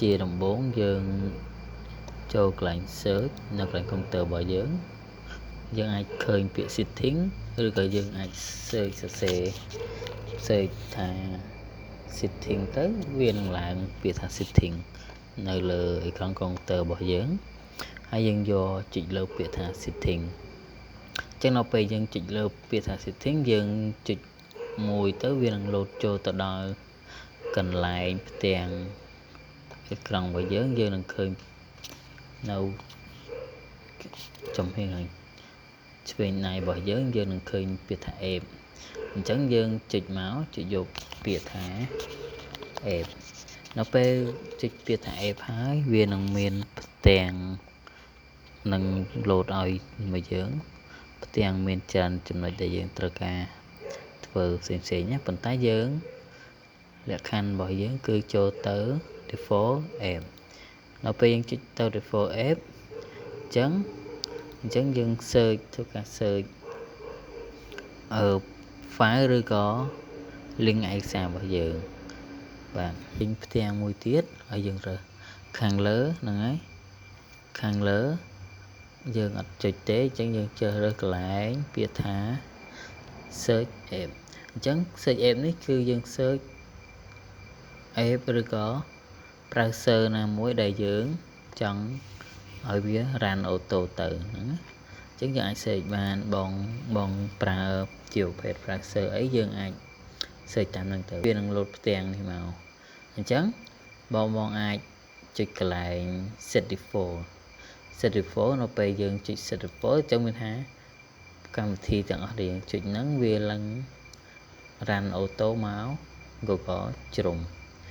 ជាដំបូងយើងចូលកន្លែង search នៅកន្លែងកុំព្យូទ័ររបស់យើងអាចឃើញពាក្យ setting ឬក៏យើងអាច search សរសេរ search ថា setting ទៅវានឹងឡើងពាក្យថា setting នៅលើអេក្រង់កុំព្យូទ័ររបស់យើងហើយយើងយកចុចលើពាក្យថា setting ចឹងដល់ពេលយើងចុចលើពាក្យថា setting យើងចុចមួយទៅវានឹងលោតចូលទៅដល់កន្លែងផ្ទាំងអេក្រង់របស់យើងនឹងឃើញនៅចំហៀងឆ្វេងដៃរបស់យើងនឹងឃើញពាក្យថា app អញ្ចឹងយើងចុចមកចុចយកពាក្យថា app នៅពេលចុចពាក្យថា app ហើយវានឹងមានផ្ទាំងនឹងលោតឲ្យមកយើងផ្ទាំងមានច្រើនចំណុចដែលយើងត្រូវការធ្វើផ្សេងៗណាប៉ុន្តែយើងលក្ខខណ្ឌរបស់យើងគឺចូលទៅ default app ដល់ពេលយើងចុចទៅ default app អញ្ចឹងយើង search ធ្វើការ search file ឬក៏ link ឯកសាររបស់យើងបាទពេញផ្ទាំងមួយទៀតហើយយើងរើសខាងលើហ្នឹងហើយខាងលើយើងអត់ចុចទេអញ្ចឹងយើងជ្រើសរើសកន្លែងពាក្យថា search app អញ្ចឹង search app នេះគឺយើង search app ឬក៏ browser ណាមួយដែលយើងចង់ឲ្យវា run auto ទៅហ្នឹងណាអញ្ចឹងយើងអាច search បានបងប្រើជាប្រភេទ browser អីយើងអាច search តាមហ្នឹងទៅវានឹងលោតផ្ទាំងនេះមកអញ្ចឹងបងអាចចុចកន្លែង set default នៅពេលយើងចុច set default អញ្ចឹងមានថាកម្មវិធីទាំងអស់ដែលយើងចុចហ្នឹងវាឡើង run auto មក Google Chrome